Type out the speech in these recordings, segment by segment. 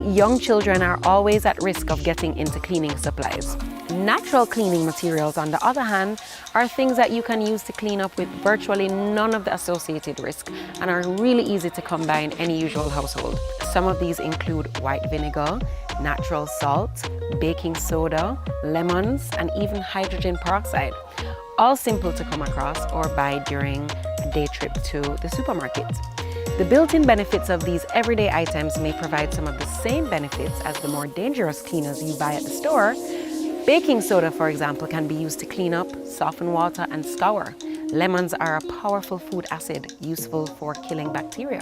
young children are always at risk of getting into cleaning supplies. Natural cleaning materials, on the other hand, are things that you can use to clean up with virtually none of the associated risk and are really easy to come by in any usual household. Some of these include white vinegar, natural salt, baking soda, lemons, and even hydrogen peroxide. All simple to come across or buy during a day trip to the supermarket. The built-in benefits of these everyday items may provide some of the same benefits as the more dangerous cleaners you buy at the store. Baking soda, for example, can be used to clean up, soften water, and scour. Lemons are a powerful food acid useful for killing bacteria.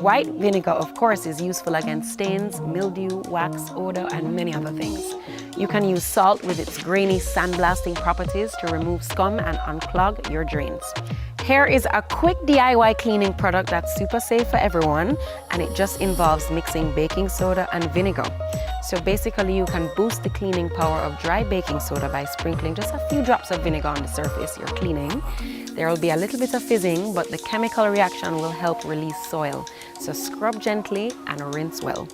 White vinegar, of course, is useful against stains, mildew, wax, odor, and many other things. You can use salt with its grainy sandblasting properties to remove scum and unclog your drains. Here is a quick DIY cleaning product that's super safe for everyone, and it just involves mixing baking soda and vinegar. So basically you can boost the cleaning power of dry baking soda by sprinkling just a few drops of vinegar on the surface you're cleaning. There will be a little bit of fizzing, but the chemical reaction will help release soil. So scrub gently and rinse well.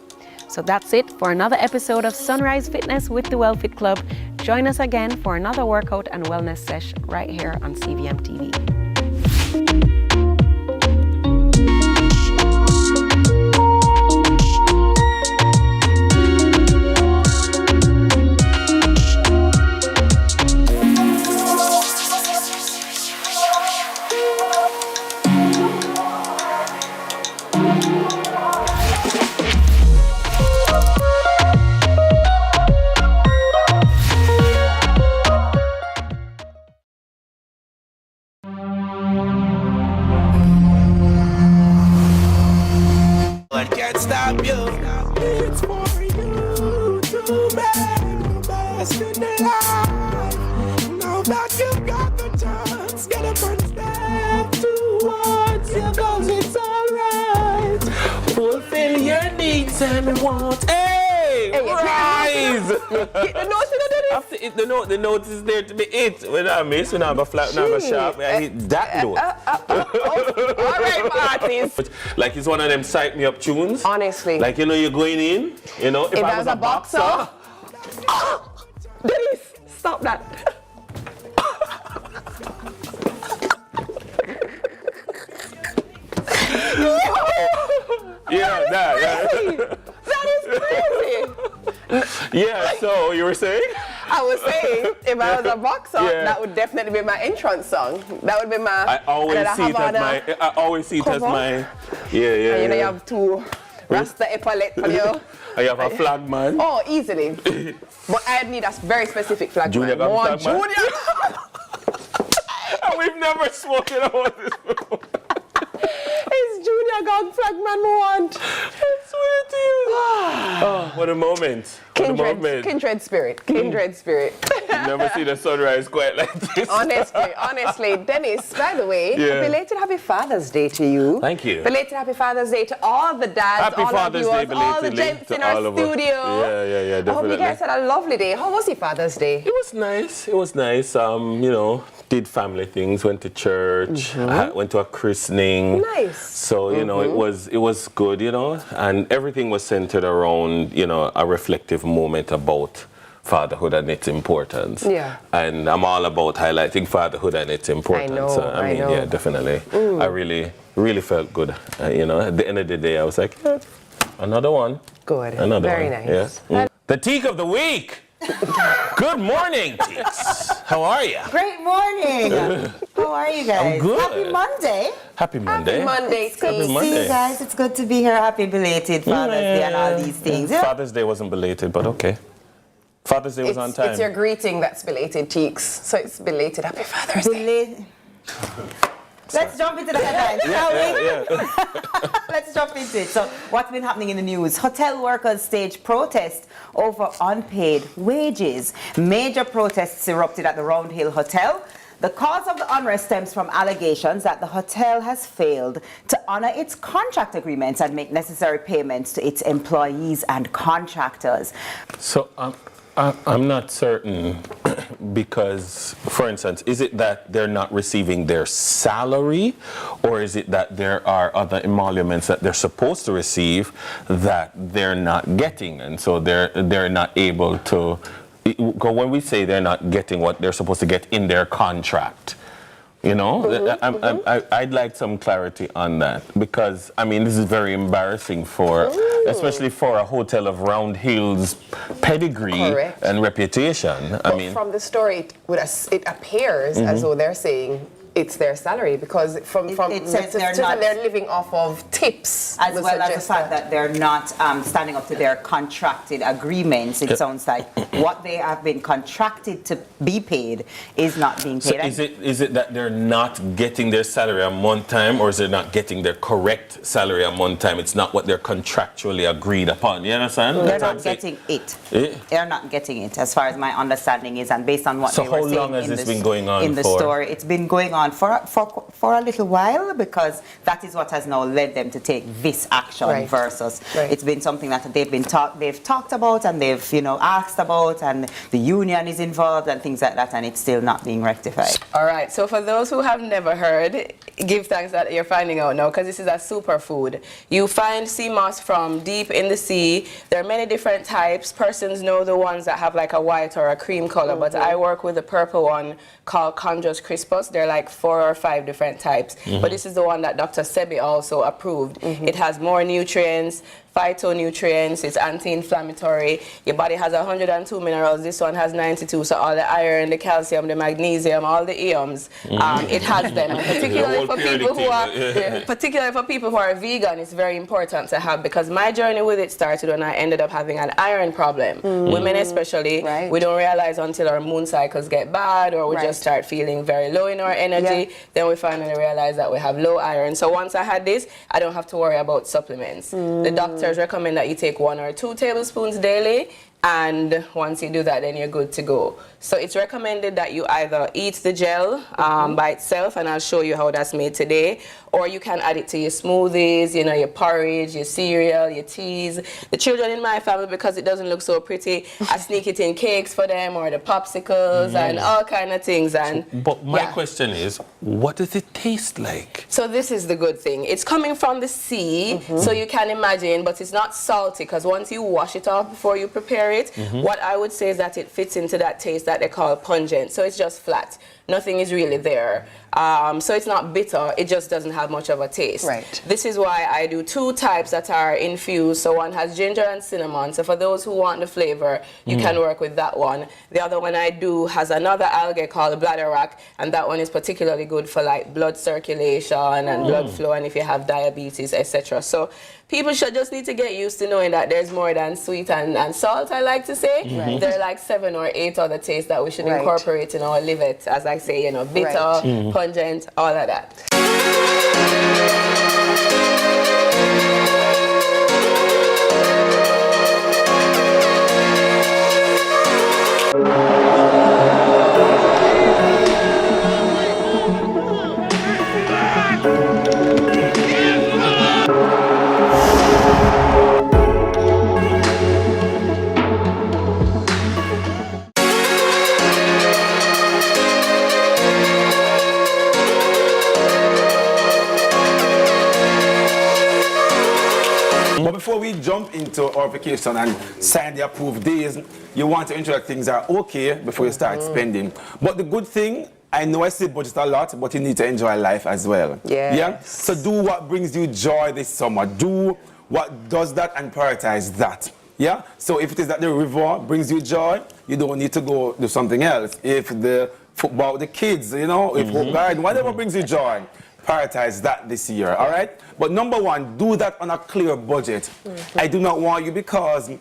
So that's it for another episode of Sunrise Fitness with the WellFit Club. Join us again for another workout and wellness sesh right here on CVMTV. Stop you. It's for you to make the best in the life. Now that you've got the chance, get up and step towards your goals. It's alright. Fulfill your needs and wants. Hey, rise! The note, After it, the note is there to be hit. When I miss, when I have a flat, when I have a sharp, I hit that note. all right, artist. Like it's one of them psych me up tunes. Honestly. Like, you know, you're going in, you know, if I was a boxer. Dennis, stop that. Yeah, that is crazy. Yeah, so you were saying? I was saying, if I was a boxer, that would definitely be my entrance song. That would be my. I always see it as my. I always see it as my. Yeah. And you know, you have two Rasta epaulette for you. I have a flag man. Oh, easily. But I need a very specific flag Junior man. Flag Junior. Man. And we've never spoken about this before. It's Junior Gang Flagman want. I swear to you. Oh, what a moment. Kindred spirit. Kindred spirit. You've never seen a sunrise quite like this. Honestly. Dennis, by the way, belated Happy Father's Day to you. Thank you. Belated Happy Father's Day to all the dads, all the viewers, all the gents in our studio. Yeah, definitely. I hope you guys had a lovely day. How was your Father's Day? It was nice. You know, did family things, went to church, went to a christening. Nice. So, you know, it was good, you know, and everything was centered around, you know, a reflective moment about fatherhood and its importance. Yeah. And I'm all about highlighting fatherhood and its importance. I know. Yeah, definitely. I really felt good. You know, at the end of the day, I was like, another one. Good. Another Very one. nice. Yeah. The Teak of the Week. Good morning, Teeks. How are you? Great morning. How are you guys? I'm good. Happy Monday. Happy Monday. Happy Monday, It's good to Monday. see you guys. It's good to be here. Happy belated Father's Day and all these things. Yeah. Father's Day wasn't belated, but okay. Father's Day was on time. It's your greeting that's belated, Teeks. So it's belated Happy Father's Day. Belated. Let's jump into the headlines, shall we? Let's jump into it. So, what's been happening in the news? Hotel workers stage protest over unpaid wages. Major protests erupted at the Round Hill Hotel. The cause of the unrest stems from allegations that the hotel has failed to honor its contract agreements and make necessary payments to its employees and contractors. So I'm not certain because, for instance, is it that they're not receiving their salary, or is it that there are other emoluments that they're supposed to receive that they're not getting, and so they're not able to? When we say they're not getting what they're supposed to get in their contract, you know, I'd like some clarity on that, because I mean this is very embarrassing especially for a hotel of Round Hill's pedigree and reputation. But I mean, from the story, it appears as though they're saying it's their salary, because it says they're living off of tips, as well as the fact that they're not standing up to their contracted agreements. It sounds like what they have been contracted to be paid is not being paid. So is it that they're not getting their salary on one time, or is they not getting their correct salary on one time? It's not what they're contractually agreed upon. You understand? They're not getting it. They're not getting it, as far as my understanding is, and based on what they were saying. So how long has this been going on in the story? It's been going on for a little while, because that is what has now led them to take this action versus it's been something that they've talked about, and they've asked about, and the union is involved and things like that, and it's still not being rectified. All right, so for those who have never heard, give thanks that you're finding out now, because this is a superfood. You find sea moss from deep in the sea. There are many different types. Persons know the ones that have like a white or a cream color, but I work with the purple one called Chondrus crispus. They're like 4 or 5 different types, but this is the one that Dr. Sebi also approved. It has more nutrients, phytonutrients, it's anti-inflammatory. Your body has 102 minerals. This one has 92, so all the iron, the calcium, the magnesium, all the EOMs, it has them. Particularly for people who are vegan, it's very important to have, because my journey with it started when I ended up having an iron problem. Women especially, we don't realize until our moon cycles get bad, or we just start feeling very low in our energy. Then we finally realize that we have low iron. So once I had this, I don't have to worry about supplements. The doctors recommend that you take 1 or 2 tablespoons daily, and once you do that, then you're good to go. So it's recommended that you either eat the gel by itself, and I'll show you how that's made today, or you can add it to your smoothies, your porridge, your cereal, your teas. The children in my family, because it doesn't look so pretty, I sneak it in cakes for them, or the popsicles, and all kind of things. And but my question is, what does it taste like? So this is the good thing. It's coming from the sea, so you can imagine, but it's not salty, because once you wash it off before you prepare it, what I would say is that it fits into that taste that they call pungent. So it's just flat. Nothing is really there. So it's not bitter, it just doesn't have much of a taste. This is why I do 2 types that are infused. So one has ginger and cinnamon. So for those who want the flavor, you can work with that one. The other one I do has another algae called bladderwrack, and that one is particularly good for like blood circulation and blood flow, and if you have diabetes, etc. So people should just need to get used to knowing that there's more than sweet and salt, I like to say. There are like 7 or 8 other tastes that we should incorporate in our livet, as I say, bitter, pungent, all of that. Before we jump into our vacation and sign the approved days, you want to ensure that things are okay before you start spending. But the good thing, I know I say budget a lot, but you need to enjoy life as well. Yeah? So do what brings you joy this summer. Do what does that and prioritize that. Yeah? So if it is that the river brings you joy, you don't need to go do something else. If the football with the kids, if garden, whatever brings you joy, prioritize that this year, all right? But number 1, do that on a clear budget. I do not want you, because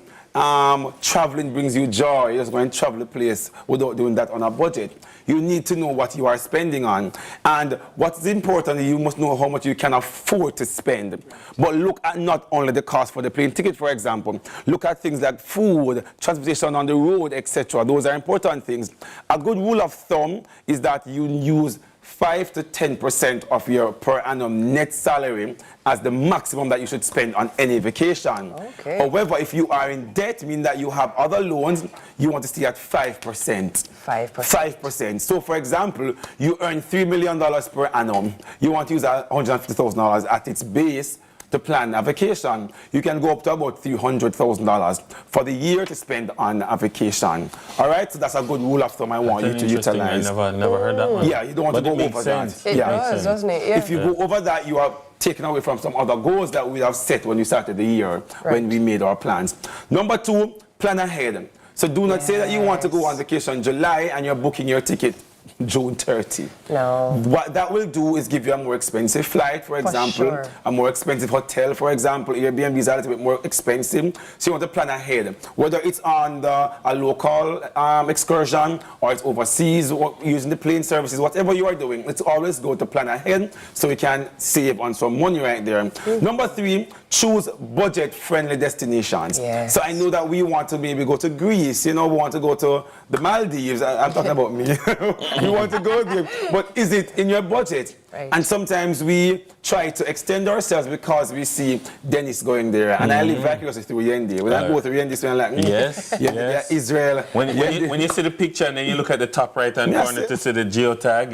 traveling brings you joy. You're just going to travel a place without doing that on a budget. You need to know what you are spending on. And what's important, you must know how much you can afford to spend. But look at not only the cost for the plane ticket, for example. Look at things like food, transportation on the road, etc. Those are important things. A good rule of thumb is that you use 5 to 10% of your per annum net salary as the maximum that you should spend on any vacation. Okay. However, if you are in debt, meaning that you have other loans, you want to stay at 5%. 5%. 5%. So, for example, you earn $3 million per annum. You want to use $150,000 at its base to plan a vacation. You can go up to about $300,000 for the year to spend on a vacation. All right, so that's a good rule of thumb I want you to utilize. I never heard that one. Yeah, you don't want to go over that. It does, doesn't it? Yeah. If you go over that, you are taken away from some other goals that we have set when you started the year, when we made our plans. Number 2, plan ahead. So do not say that you want to go on vacation in July and you're booking your ticket June 30. No. What that will do is give you a more expensive flight, for example, a more expensive hotel, for example. Airbnb is a little bit more expensive, so you want to plan ahead. Whether it's on a local excursion or it's overseas, or using the plane services, whatever you are doing, let's always go to plan ahead so we can save on some money right there. Number 3, choose budget-friendly destinations. Yes. So I know that we want to maybe go to Greece, you know, we want to go to the Maldives. I'm talking about me. We want to go there, but is it in your budget? Right. And sometimes we try to extend ourselves because we see Dennis going there, and I live vicariously through Yendi. When I go to Yendi, so I'm like, Yes, yes. Israel. When you see the picture and then you look at the top right-hand corner to see the geotag,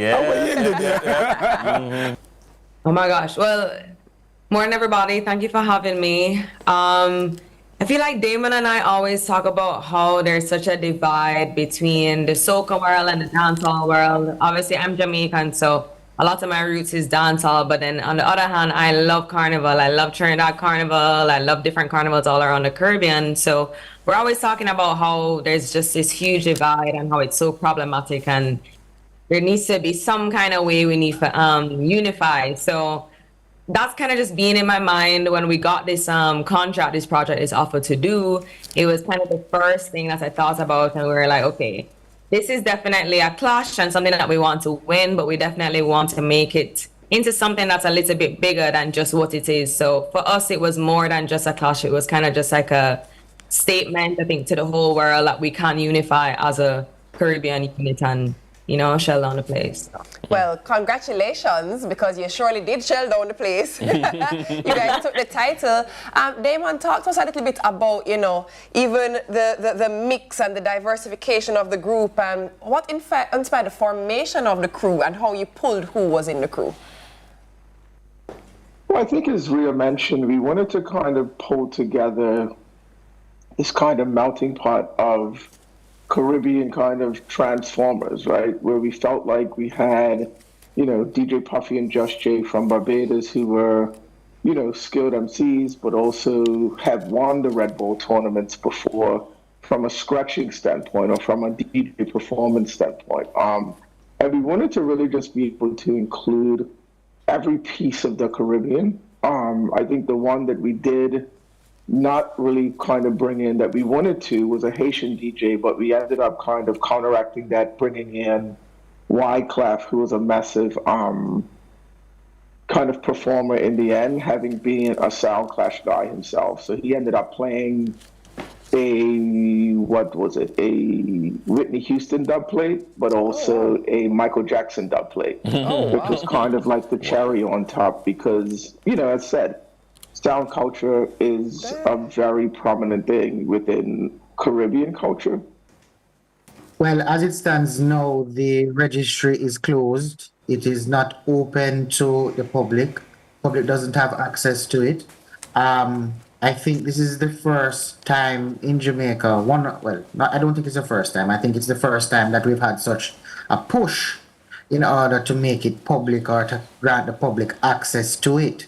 Oh my gosh. Well, morning everybody. Thank you for having me. I feel like Damon and I always talk about how there's such a divide between the soca world and the dancehall world. Obviously, I'm Jamaican, so a lot of my roots is dancehall. But then on the other hand, I love carnival. I love Trinidad carnival. I love different carnivals all around the Caribbean. So we're always talking about how there's just this huge divide and how it's so problematic, and there needs to be some kind of way we need to unify. So that's kind of just being in my mind when we got this contract, this project is offered to do. It was kind of the first thing that I thought about, and we were like, okay, this is definitely a clash and something that we want to win, but we definitely want to make it into something that's a little bit bigger than just what it is. So for us, it was more than just a clash. It was kind of just like a statement, I think, to the whole world that we can unify as a Caribbean unit and, you know, shell down the place. Well, congratulations, because you surely did shell down the place. You guys took the title. Damon, talk to us a little bit about, you know, even the mix and the diversification of the group, and what in fact inspired the formation of the crew and how you pulled who was in the crew. Well, I think as Rhea mentioned, we wanted to kind of pull together this kind of melting pot of Caribbean kind of transformers, right? Where we felt like we had, you know, DJ Puffy and Just Jay from Barbados, who were, you know, skilled MCs, but also had won the Red Bull tournaments before from a scratching standpoint or from a DJ performance standpoint. And we wanted to really just be able to include every piece of the Caribbean. I think the one that we did not really kind of bring in that we wanted to was a Haitian DJ, but we ended up kind of counteracting that, bringing in Wyclef, who was a massive kind of performer in the end, having been a Sound Clash guy himself. So he ended up playing a Whitney Houston dub plate, but also a Michael Jackson dub plate, which was kind of like the cherry on top, because, you know, as said, sound culture is a very prominent thing within Caribbean culture. Well, as it stands now, the registry is closed. It is not open to the public. Public doesn't have access to it. I think this is the first time in Jamaica. I don't think it's the first time. I think it's the first time that we've had such a push in order to make it public or to grant the public access to it.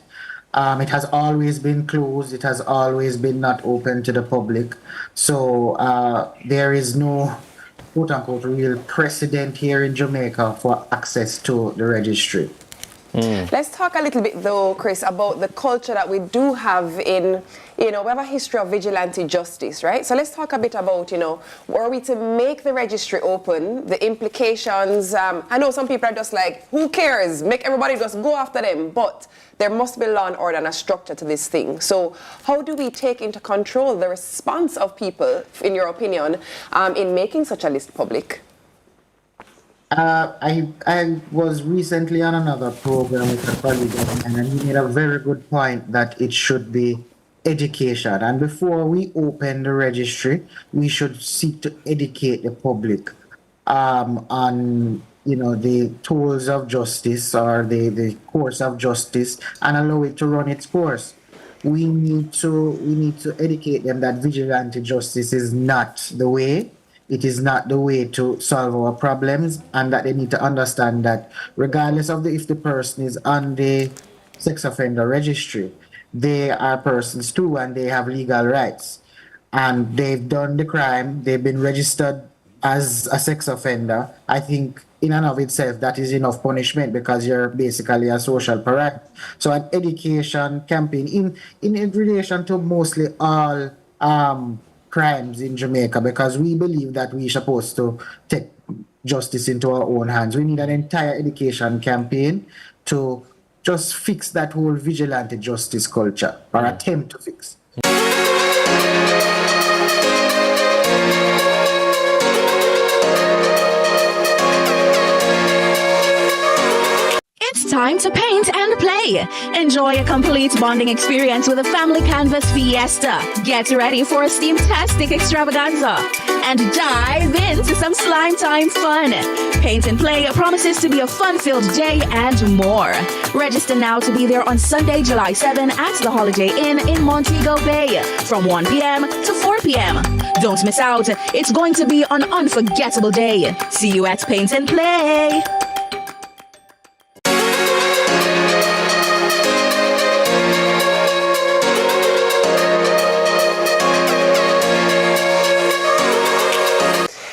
It has always been closed. It has always been not open to the public. So there is no, quote unquote, real precedent here in Jamaica for access to the registry. Let's talk a little bit, though, Chris, about the culture that we do have in, you know, we have a history of vigilante justice, right? So let's talk a bit about, you know, were we to make the registry open, the implications. I know some people are just like, who cares? Make everybody just go after them. But there must be law and order and a structure to this thing. So how do we take into control the response of people, in your opinion, in making such a list public? I was recently on another program with a colleague of mine, and he made a very good point that it should be education. And before we open the registry, we should seek to educate the public on the tools of justice or the course of justice and allow it to run its course. We need to educate them that vigilante justice is not the way. It is not the way to solve our problems, and that they need to understand that regardless of if the person is on the sex offender registry, they are persons too and they have legal rights. And they've done the crime, they've been registered as a sex offender. I think in and of itself that is enough punishment because you're basically a social pariah. So an education campaign in relation to mostly all crimes in Jamaica, because we believe that we're supposed to take justice into our own hands. We need an entire education campaign to just fix that whole vigilante justice culture, or attempt to fix. It's time to paint and play. Enjoy a complete bonding experience with a family canvas fiesta. Get ready for a steam-tastic extravaganza and dive into some slime time fun. Paint and Play promises to be a fun-filled day and more. Register now to be there on Sunday, July 7 at the Holiday Inn in Montego Bay from 1 p.m. to 4 p.m. Don't miss out. It's going to be an unforgettable day. See you at Paint and Play.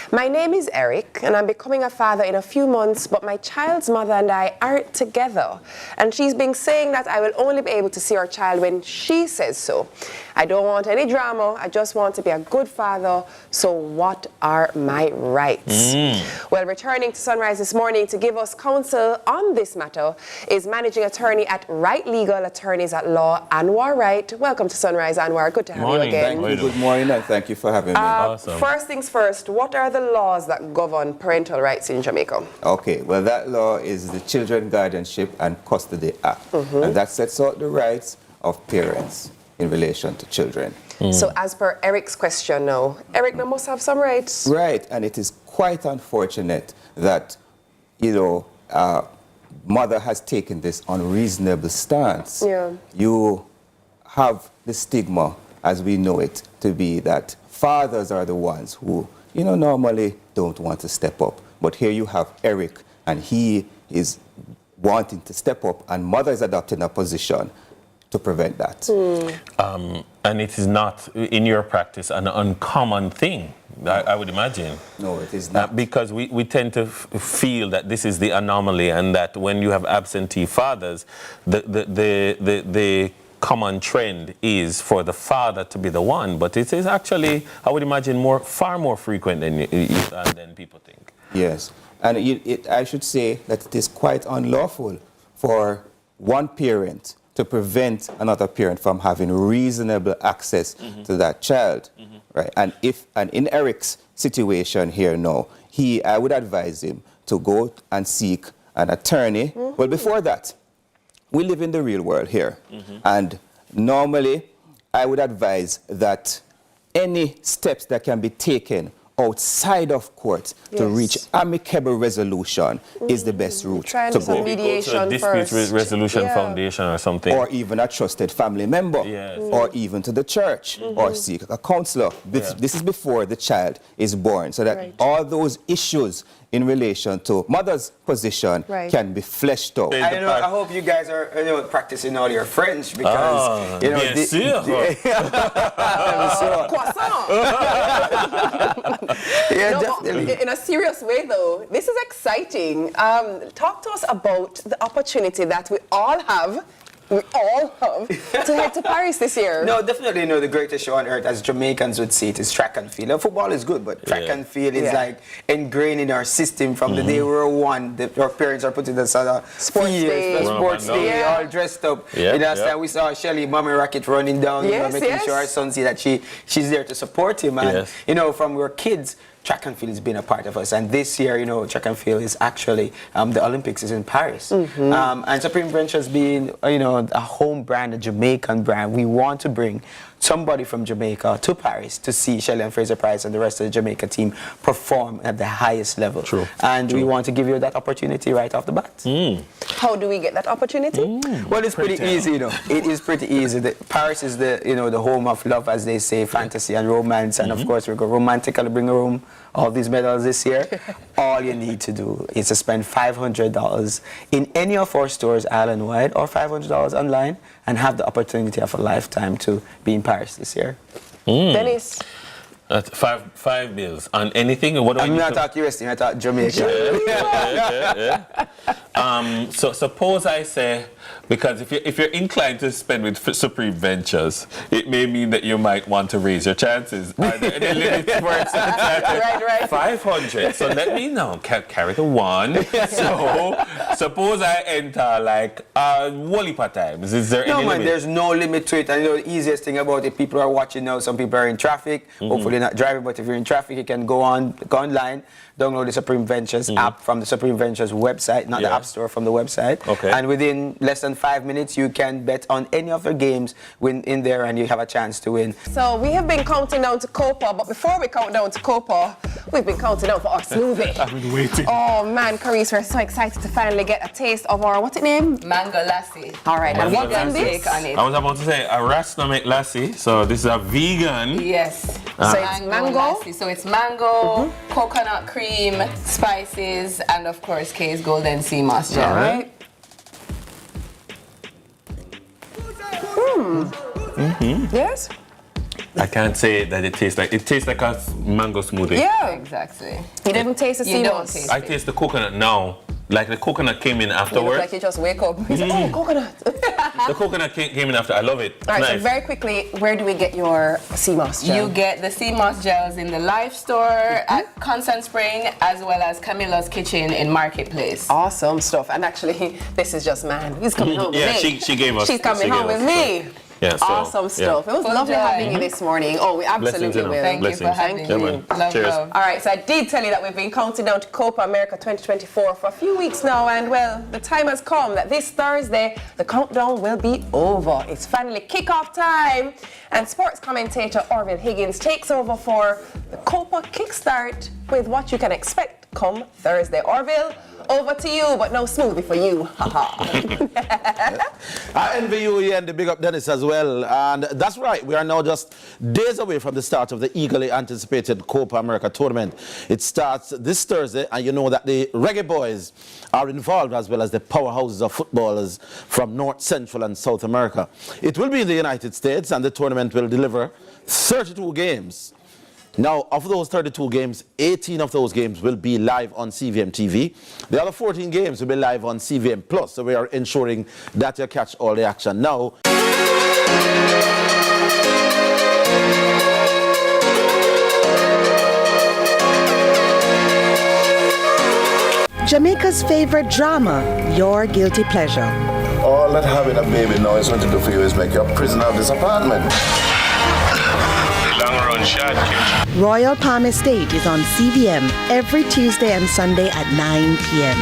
My name is Eric, and I'm becoming a father in a few months, but my child's mother and I aren't together. And she's been saying that I will only be able to see our child when she says so. I don't want any drama. I just want to be a good father. So what are my rights? Well, returning to Sunrise this morning to give us counsel on this matter is managing attorney at Right Legal Attorneys at Law, Anwar Wright. Welcome to Sunrise, Anwar. Good to have you again. Thank you. Good morning, and thank you for having me. Awesome. First things first, what are the laws that govern parental rights in Jamaica? Okay, well, that law is the Children Guardianship and Custody Act, and that sets out the rights of parents in relation to children. So as per Eric's question now, Eric now must have some rights. Right, and it is quite unfortunate that, mother has taken this unreasonable stance. Yeah. You have the stigma, as we know it, to be that fathers are the ones who normally don't want to step up. But here you have Eric, and he is wanting to step up, and mother is adopting a position to prevent that. And it is not, in your practice, an uncommon thing, I would imagine. No, it is not. Because we tend to feel that this is the anomaly, and that when you have absentee fathers, the common trend is for the father to be the one, but it is actually, I would imagine, far more frequent than people think. Yes, and I should say that it is quite unlawful for one parent to prevent another parent from having reasonable access to that child, right? And in Eric's situation here now, I would advise him to go and seek an attorney. Well, before that, we live in the real world here, and normally I would advise that any steps that can be taken outside of court to reach amicable resolution is the best route Try to some go. mediation Go to a dispute first. resolution foundation or something. Or even a trusted family member, or even to the church, or seek a counselor. This is before the child is born, so that all those issues in relation to mother's position can be fleshed out. I hope you guys are practicing all your French, because bien sûr. Definitely. In a serious way, though, this is exciting. Talk to us about the opportunity that we all have to head to Paris this year. No, definitely, the greatest show on earth, as Jamaicans would say, it is track and field. Now, football is good, but track and field is like ingrained in our system from the day we were one. Our parents are putting us on a sports day, all dressed up. We saw Shelly, Mommy Rocket running down, making sure our son see that she's there to support him. And, from we were kids, track and field has been a part of us. And this year, track and field is actually, the Olympics is in Paris. And Supreme Ventures being, a home brand, a Jamaican brand, we want to bring somebody from Jamaica to Paris to see Shelley and Fraser Price and the rest of the Jamaica team perform at the highest level. And we want to give you that opportunity right off the bat. How do we get that opportunity? Well, it's pretty easy, It is pretty easy. Paris is the, the home of love, as they say, fantasy and romance. And of course, we're going to romantically bring home all these medals this year. All you need to do is to spend $500 in any of our stores island-wide or $500 online and have the opportunity of a lifetime to be in Paris this year. Dennis? Five bills on anything? What do I'm not talking USD, I talk Jamaica. So suppose I say, because if you're inclined to spend with Supreme Ventures, it may mean that you might want to raise your chances. Are there any limits for it? Right. 500. So let me know. Carry the one. So suppose I enter like Wally times. Is there any limit? No, man, there's no limit to it. And the easiest thing about it, people are watching now. Some people are in traffic. Hopefully not driving, but if you're in traffic, you can go online, download the Supreme Ventures app from the Supreme Ventures website, not the App Store, from the website. And within less than 5 minutes, you can bet on any of the games in there, and you have a chance to win. So we have been counting down to Copa, but before we count down to Copa, we've been counting down for our smoothie. I've been waiting. Oh man, Carice, we're so excited to finally get a taste of our, what's it name? Mango lassi. All right, and what's in this? Take on it. I was about to say a Rasnamic lassi. So this is a vegan. Yes. So it's mango? Lassi. So it's mango, coconut cream, spices, and of course K's Golden Sea Moss gel. Right. Yes? I can't say that it tastes like a mango smoothie. Yeah, exactly. You didn't taste the sea moss? I taste the coconut now. Like the coconut came in You afterwards. look like you just wake up. You say, oh, coconut. The coconut came in after. I love it. All right, Nice. so very quickly, where do we get your sea moss gel? You get the sea moss gels in the Life Store at Constant Spring, as well as Camilla's Kitchen in Marketplace. Awesome stuff. And actually, this is just man. He's coming home with me. she gave us. She's coming home with me. Yeah, so, awesome stuff. It was lovely having you this morning. Oh, we absolutely will. Thank you for having me. Love. All right, so I did tell you that we've been counting down to Copa America 2024 for a few weeks now, and well, the time has come that this Thursday, the countdown will be over. It's finally kickoff time, and sports commentator Orville Higgins takes over for the Copa Kickstart with what you can expect come Thursday. Orville, over to you, but no smoothie for you. I envy you here and the big up Dennis as well. And that's right, we are now just days away from the start of the eagerly anticipated Copa America tournament. It starts this Thursday, and you know that the Reggae Boys are involved, as well as the powerhouses of footballers from North, Central and South America. It will be in the United States, and the tournament will deliver 32 games. Now, of those 32 games, 18 of those games will be live on CVMTV. The other 14 games will be live on CVM Plus, so we are ensuring that you catch all the action. Now, Jamaica's favorite drama, Your Guilty Pleasure. All that having a baby now is going to do for you is make you a prisoner of this apartment. Long run shot. Royal Palm Estate is on CVM every Tuesday and Sunday at 9 p.m.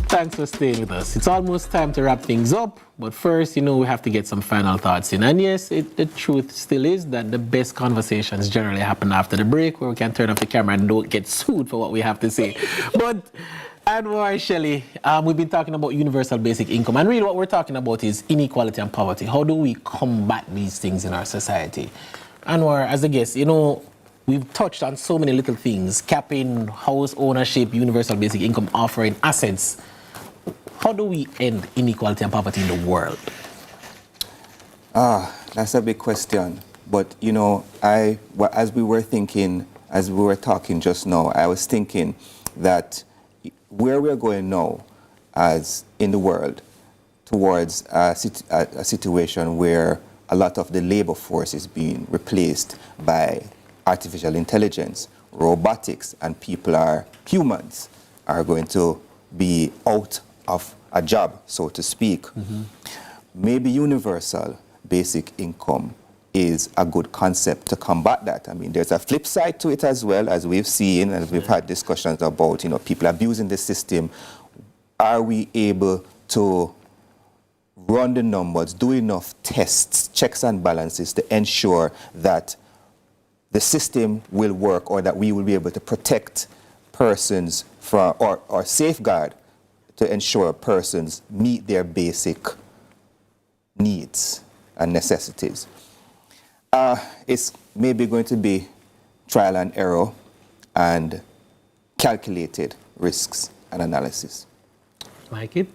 Thanks for staying with us. It's almost time to wrap things up, but first, we have to get some final thoughts in. And yes, the truth still is that the best conversations generally happen after the break, where we can turn off the camera and don't get sued for what we have to say. But Anwar, Shelley, we've been talking about universal basic income, and really what we're talking about is inequality and poverty. How do we combat these things in our society? Anwar, as a guest, we've touched on so many little things: capping, house ownership, universal basic income, offering assets. How do we end inequality and poverty in the world? That's a big question. But, as we were talking just now, I was thinking that where we're going now, as in the world, towards a situation where a lot of the labor force is being replaced by artificial intelligence, robotics, and humans are going to be out of a job, so to speak. Maybe universal basic income is a good concept to combat that. I mean, there's a flip side to it as well, as we've seen, and we've had discussions about, people abusing the system. Are we able to run the numbers, do enough tests, checks and balances to ensure that the system will work, or that we will be able to protect persons from, or safeguard to ensure persons meet their basic needs and necessities? It's maybe going to be trial and error and calculated risks and analysis. Like it?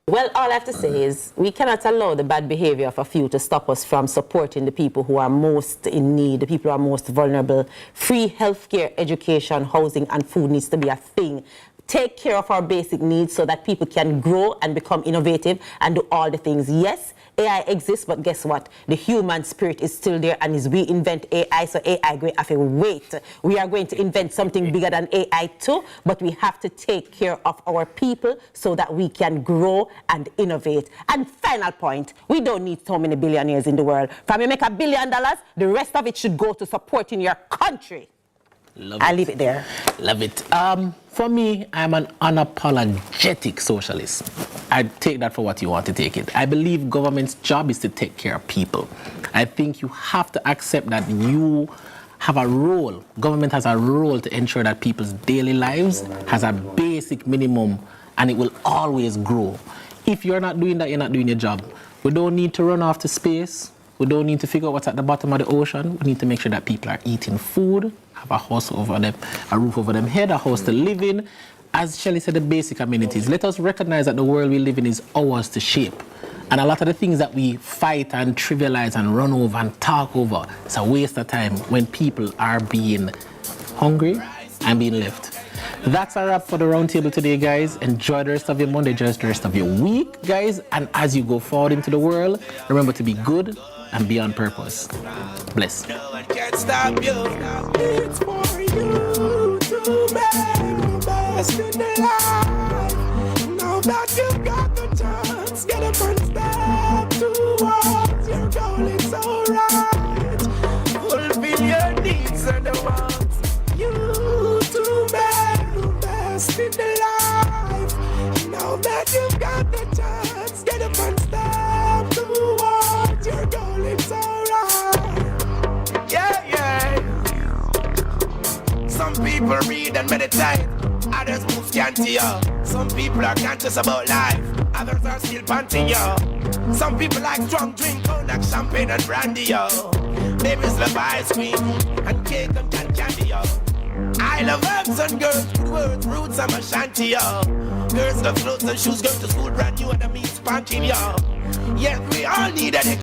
Well, all I have to say is we cannot allow the bad behavior of a few to stop us from supporting the people who are most in need, the people who are most vulnerable. Free healthcare, education, housing, and food needs to be a thing. Take care of our basic needs so that people can grow and become innovative and do all the things. Yes, AI exists, but guess what? The human spirit is still there, and as we invent AI, so AI going to have to wait. We are going to invent something bigger than AI too, but we have to take care of our people so that we can grow and innovate. And final point, we don't need so many billionaires in the world. From you make $1 billion, the rest of it should go to supporting your country. I'll leave it there. Love it. For me, I'm an unapologetic socialist. I take that for what you want to take it. I believe government's job is to take care of people. I think you have to accept that you have a role. Government has a role to ensure that people's daily lives has a basic minimum, and it will always grow. If you're not doing that, you're not doing your job. We don't need to run off to space. We don't need to figure out what's at the bottom of the ocean. We need to make sure that people are eating food, have a house over them, a roof over them head, a house to live in. As Shelley said, the basic amenities. Let us recognize that the world we live in is ours to shape. And a lot of the things that we fight and trivialize and run over and talk over, it's a waste of time when people are being hungry and being left. That's a wrap for the roundtable today, guys. Enjoy the rest of your Monday, enjoy the rest of your week, guys. And as you go forward into the world, remember to be good and be on purpose. Bless. Can't stop you. It's for you to make the best in the life. Now that you've got the chance, get up and step towards your goal. It's alright. Fulfill your needs and the wants. You to make the best in the life. Now that you've got the chance, get up and step towards your goal. It's alright. Yeah, yeah. Some people read and meditate, others move scanty, yo. Some people are conscious about life, others are still panting, yo. Some people like strong drink, cognac, champagne and brandy, yo. Babies love ice cream and cake and candy, yo. I love herbs and girls, good words, roots and shanty, yo. Girls love clothes and shoes, going to school brand new and the meat spanking, yo. Yes, we all need an